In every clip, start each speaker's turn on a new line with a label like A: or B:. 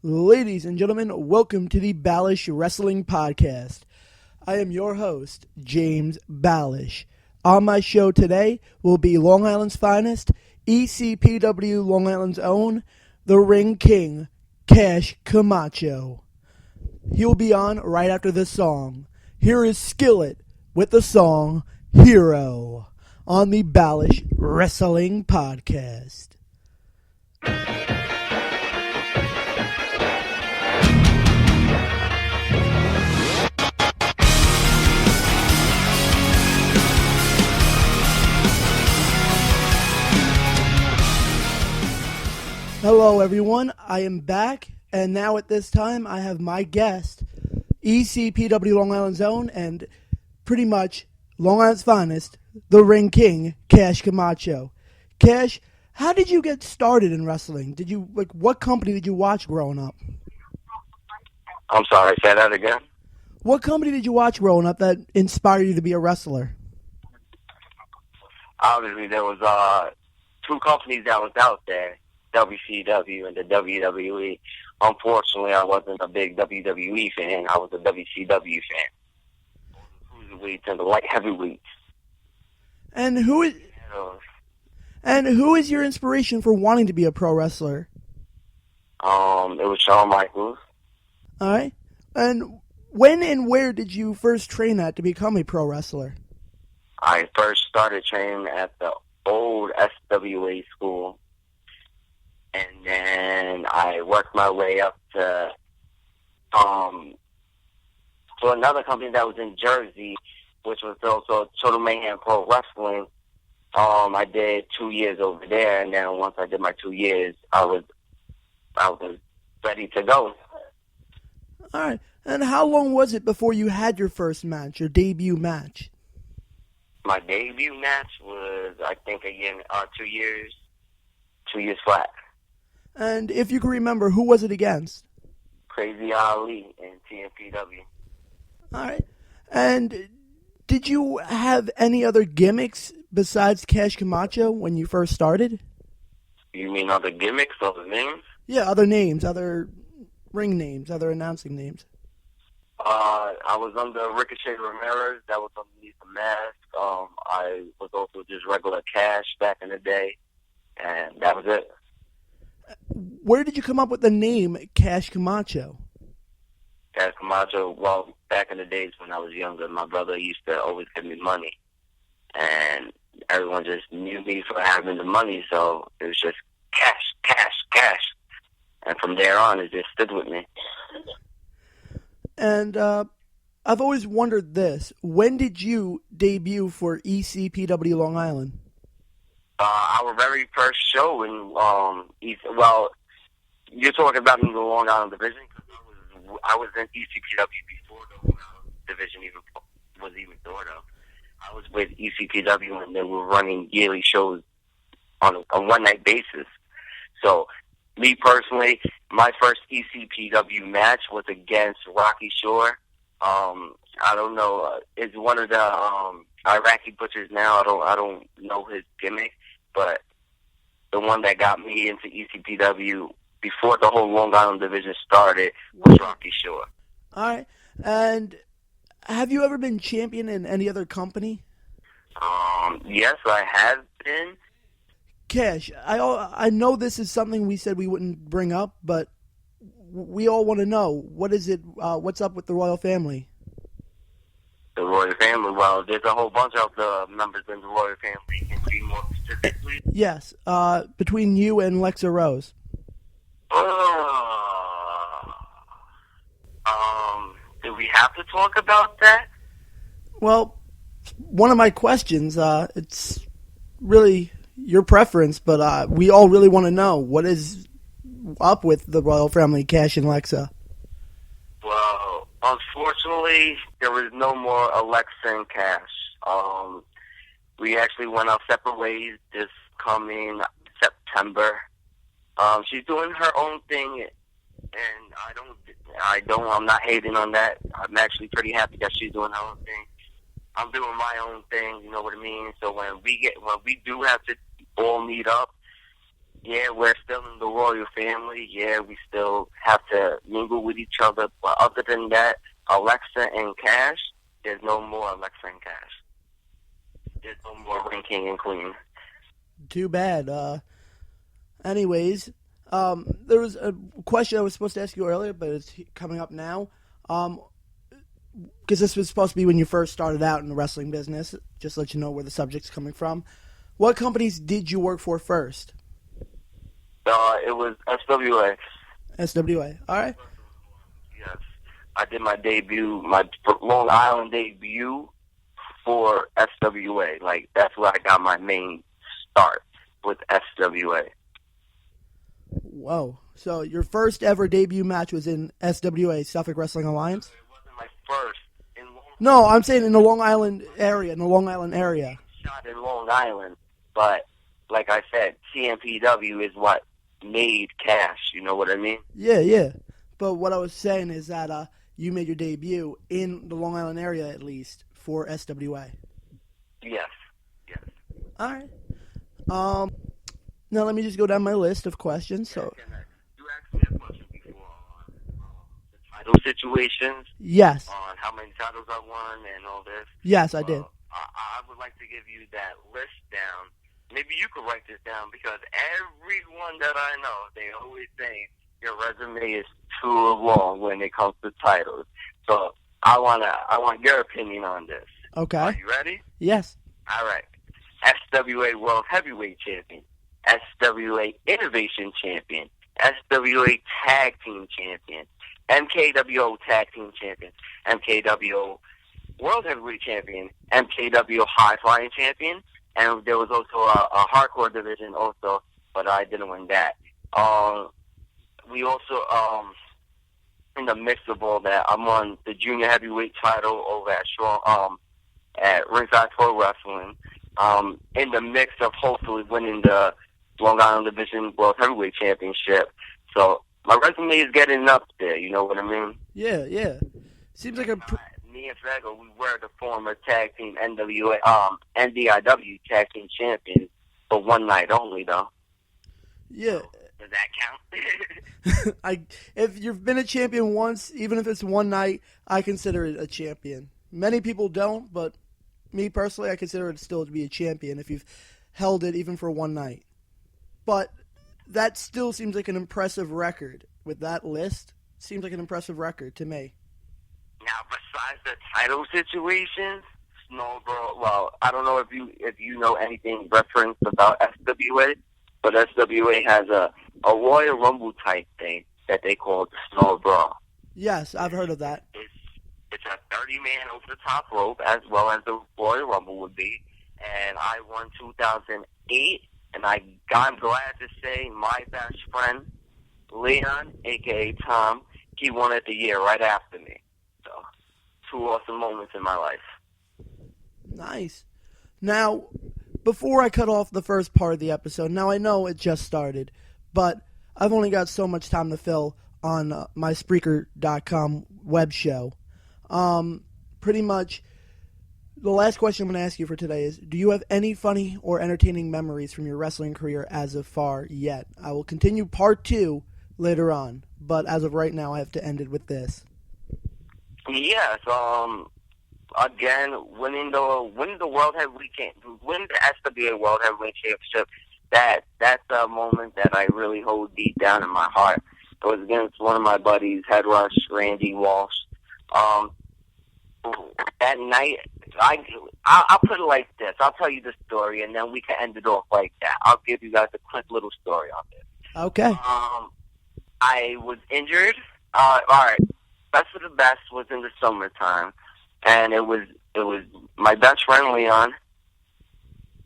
A: Ladies and gentlemen, welcome to the Ballish Wrestling Podcast. I am your host, James Ballish. On my show today will be Long Island's finest, ECPW Long Island's own, the Ring King, Kash Camacho. He'll be on right after this song. Here is Skillet with the song Hero on the Ballish Wrestling Podcast. Hello everyone, I am back, and now at this time I have my guest, ECPW Long Island's own, and pretty much Long Island's finest, the Ring King, Kash Camacho. Kash, how did you get started in wrestling? What company did you watch growing up?
B: I'm sorry, say that again?
A: What company did you watch growing up that inspired you to be a wrestler?
B: Obviously, there was two companies that was out there, WCW and the WWE. Unfortunately, I wasn't a big WWE fan. I was a WCW fan. Cruiserweights and the light heavyweights.
A: And who is your inspiration for wanting to be a pro wrestler?
B: It was Shawn Michaels.
A: All right. And when and where did you first train at to become a pro wrestler?
B: I first started training at the old SWA school. And then I worked my way up to another company that was in Jersey, which was also Total Mayhem Pro Wrestling. I did 2 years over there, and then once I did my 2 years, I was ready to go.
A: All right. And how long was it before you had your first match, your debut match?
B: My debut match was, I think, 2 years. 2 years flat.
A: And if you can remember, who was it against?
B: Crazy Ali in TBWP.
A: All right. And did you have any other gimmicks besides Kash Camacho when you first started?
B: You mean other gimmicks, other names?
A: Yeah, other names, other ring names, other announcing names.
B: I was under Ricochet Ramirez. That was underneath the mask. I was also just regular Kash back in the day. And that was it.
A: Where did you come up with the name Kash Camacho?
B: Kash Camacho, well, back in the days when I was younger, my brother used to always give me money. And everyone just knew me for having the money, so it was just cash, cash, cash. And from there on, it just stood with me.
A: And I've always wondered this. When did you debut for ECPW Long Island?
B: Our very first show in you're talking about in the Long Island division, because I was in ECPW before the Long Island division was even thought of. I was with ECPW, and then we were running yearly shows on a one-night basis. So, me personally, my first ECPW match was against Rocky Shore. I don't know, is one of the Iraqi butchers now. I don't know his gimmick, but the one that got me into ECPW before the whole Long Island division started was Rocky Shore.
A: All right. And have you ever been champion in any other company?
B: Yes, I have been.
A: Kash, I know this is something we said we wouldn't bring up, but we all want to know, what is it? What's up with the royal family?
B: The royal family, well, there's a whole bunch of the members in the royal family. Can you be more specifically?
A: Yes, between you and Lexa Rose.
B: Do we have to talk about that?
A: Well, one of my questions, it's really your preference, but we all really want to know, what is up with the royal family, Kash and Lexa?
B: Well, unfortunately, there is no more Alexa and Kash. We actually went our separate ways this coming September. She's doing her own thing, and I'm not hating on that. I'm actually pretty happy that she's doing her own thing. I'm doing my own thing, you know what I mean? So when we do have to all meet up, Yeah, we're still in the royal family. Yeah, we still have to mingle with each other. But other than that, Alexa and Kash, there's no more Alexa and Kash. There's no more Ring King and Queen.
A: Too bad. Anyways, there was a question I was supposed to ask you earlier, but it's coming up now. Because this was supposed to be when you first started out in the wrestling business, just to let you know where the subject's coming from. What companies did you work for first?
B: It was SWA.
A: SWA. All right.
B: Yes. I did my debut, my Long Island debut for SWA. Like, that's where I got my main start with SWA.
A: Whoa. So your first ever debut match was in SWA, Suffolk Wrestling Alliance?
B: It wasn't my first.
A: No, I'm saying in the Long Island area.
B: Shot in Long Island, but like I said, TBWP is what made Kash. You know what I mean?
A: Yeah. But what I was saying is that you made your debut in the Long Island area, at least, for SWA.
B: Yes.
A: All right. Now let me just go down my list of questions. So
B: you asked me a question before on the title situations.
A: Yes.
B: On how many titles I won and all this.
A: Yes, I did.
B: I would like to give you that list down. Maybe you could write this down because everyone that I know, they always say your resume is too long when it comes to titles. So I want your opinion on this.
A: Okay.
B: Are you ready?
A: Yes.
B: All right. SWA World Heavyweight Champion, SWA Innovation Champion, SWA Tag Team Champion, MKWO Tag Team Champion, MKWO World Heavyweight Champion, MKWO High Flying Champion, and there was also a hardcore division also, but I didn't win that. We also, in the mix of all that, I'm on the junior heavyweight title over at Ringside Pro Wrestling. In the mix of hopefully winning the Long Island Division World Heavyweight Championship. So my resume is getting up there, you know what I mean?
A: Yeah. Seems like
B: me and Fago, we were the former tag team NDIW tag team champions for one night only, though.
A: Yeah.
B: So, does that count?
A: If you've been a champion once, even if it's one night, I consider it a champion. Many people don't, but me personally, I consider it still to be a champion if you've held it even for one night. But that still seems like an impressive record. With that list, seems like an impressive record to me.
B: Now, besides the title situations, Snowball, well, I don't know if you know anything reference about SWA, but SWA has a Royal Rumble type thing that they call the Snow Brawl.
A: Yes, I've heard of that.
B: It's a 30-man over the top rope, as well as the Royal Rumble would be. And I won 2008, and I'm glad to say my best friend, Leon, a.k.a. Tom, he won it the year right after me. So, two awesome moments in my life.
A: Nice. Now, before I cut off the first part of the episode, now I know it just started, but I've only got so much time to fill on my Spreaker.com web show. Pretty much, the last question I'm going to ask you for today is, do you have any funny or entertaining memories from your wrestling career as of far yet? I will continue part 2 later on, but as of right now, I have to end it with this.
B: Yes, again, winning the World Heavyweight Championship, winning the SWA World Heavyweight Championship, that's a moment that I really hold deep down in my heart. It was against one of my buddies, Head Rush, Randy Walsh. That night, I'll put it like this. I'll tell you the story, and then we can end it off like that. I'll give you guys a quick little story on this.
A: Okay.
B: I was injured. All right. Best of the best was in the summertime, and it was my best friend Leon,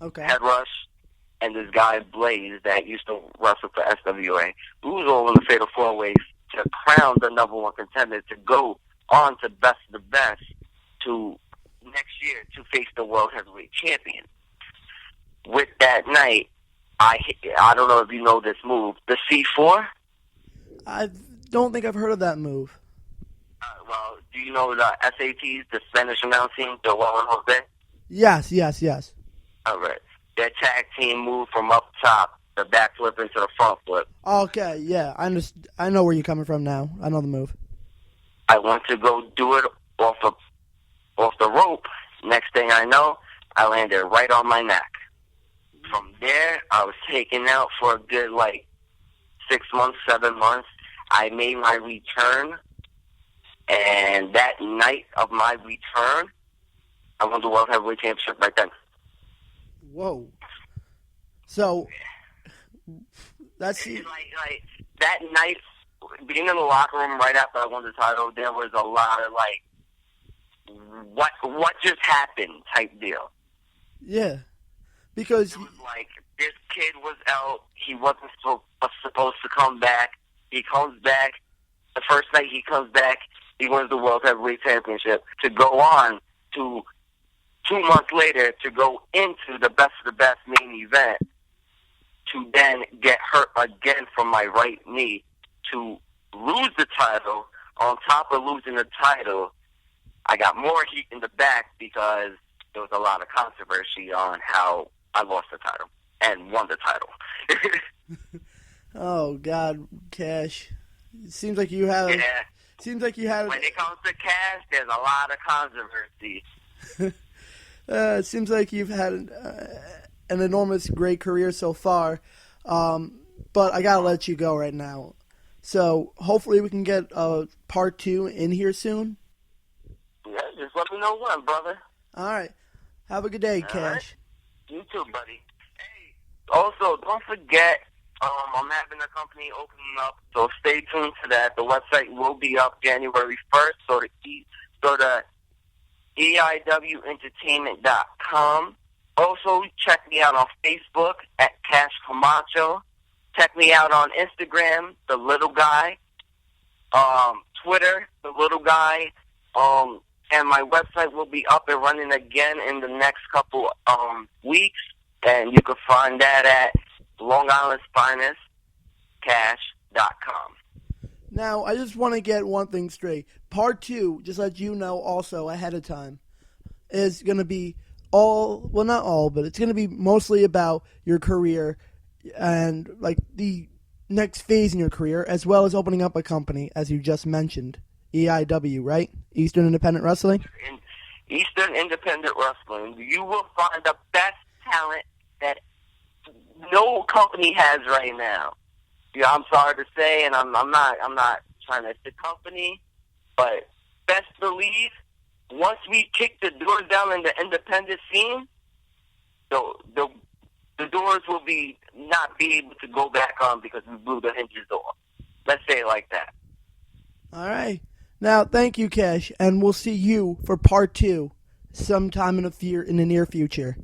A: okay,
B: Head Rush, and this guy Blaze that used to wrestle for SWA. We was all in the Fatal 4-Ways to crown the number one contender to go on to Best of the Best to next year to face the World Heavyweight Champion. With that night, I don't know if you know this move, the C4. I
A: don't think I've heard of that move.
B: Well, do you know the SATs, the Spanish announcing, the one Jose?
A: Yes.
B: All right. Their tag team move from up top the backflip into the front flip.
A: Okay, yeah, I know where you're coming from now. I know the move.
B: I went to go do it off the rope. Next thing I know, I landed right on my neck. From there, I was taken out for a good, 6 months, 7 months. I made my return, and that night of my return, I won the World Heavyweight Championship right then.
A: Whoa. So, that's...
B: Like, that night, being in the locker room right after I won the title, there was a lot of, what just happened type deal.
A: Yeah. Because...
B: It was like, this kid was out, he wasn't supposed to come back, he comes back, the first night he comes back, he wins the World Heavyweight Championship, to go on to 2 months later to go into the best of the best main event, to then get hurt again from my right knee, to lose the title. On top of losing the title, I got more heat in the back because there was a lot of controversy on how I lost the title and won the title.
A: Oh God, Kash! It seems like you have.
B: Yeah.
A: Seems like you had.
B: When it comes to Kash, there's a lot of controversy.
A: It seems like you've had an enormous, great career so far, but I gotta let you go right now. So hopefully we can get part 2 in here soon.
B: Yeah, just let me know when, brother.
A: All right. Have a good day,
B: All
A: Kash.
B: right. You too, buddy. Hey, also, don't forget, I'm having a company opening up, so stay tuned to that. The website will be up January 1st, so to EIWentertainment.com. Also, check me out on Facebook at Kash Camacho. Check me out on Instagram, The Little Guy. Twitter, The Little Guy. And my website will be up and running again in the next couple weeks. And you can find that at Long Island's Finest, Cash.com.
A: Now, I just want to get one thing straight. Part 2, just let you know also ahead of time, is going to be not all, but it's going to be mostly about your career and the next phase in your career, as well as opening up a company, as you just mentioned. EIW, right? Eastern Independent Wrestling?
B: Eastern Independent Wrestling. You will find the best talent that no company has right now. Yeah, I'm sorry to say, and I'm not trying to the company, but best believe once we kick the doors down in the independent scene, the doors will not be able to go back on because we blew the hinges off. Let's say it like that.
A: All right. Now, thank you, Kash, and we'll see you for part 2 sometime in the near future.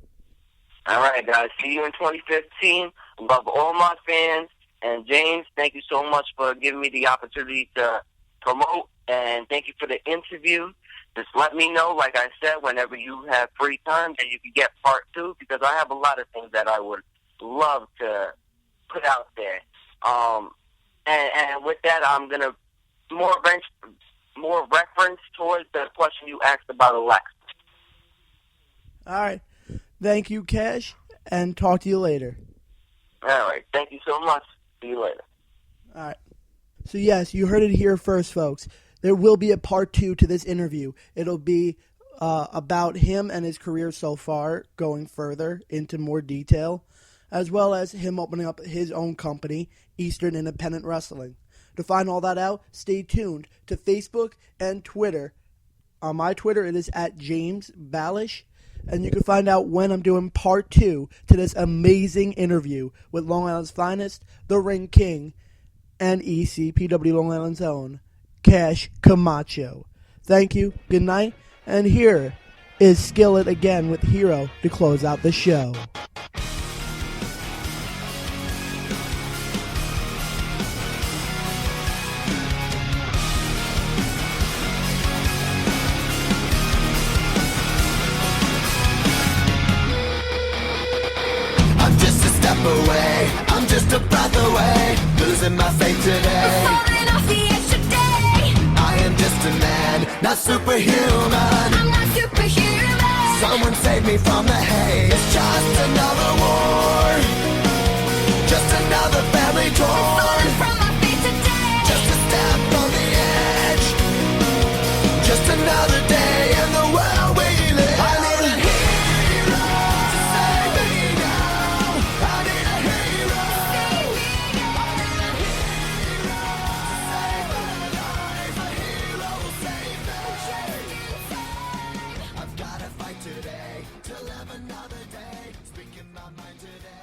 B: All right, guys. See you in 2015. Love all my fans. And James, thank you so much for giving me the opportunity to promote, and thank you for the interview. Just let me know, like I said, whenever you have free time, that you can get part 2, because I have a lot of things that I would love to put out there. And with that, I'm going to more reference towards the question you asked about Alexa.
A: All right. Thank you, Kash, and talk to you later.
B: All right. Thank you so much. See you later.
A: All right. So, yes, you heard it here first, folks. There will be a part 2 to this interview. It'll be about him and his career so far, going further into more detail, as well as him opening up his own company, Eastern Independent Wrestling. To find all that out, stay tuned to Facebook and Twitter. On my Twitter, it is at James Balish. And you can find out when I'm doing part 2 to this amazing interview with Long Island's Finest, the Ring King, and ECPW Long Island's own, Kash Camacho. Thank you, good night, and here is Skillet again with Hero to close out the show.
C: Away. I'm just a breath away, losing my faith today.
D: Falling off the edge today.
C: I am just a man, not superhuman.
D: I'm not superhuman.
C: Someone save me from the hate. It's just another war, just torn.
D: From my feet today.
C: Just a step on the edge. Just another day in the world we live. I need a hero to save me now. I need a hero. I need a hero to save my life. A hero will save me. I've gotta fight today to live another day. Speaking my mind today.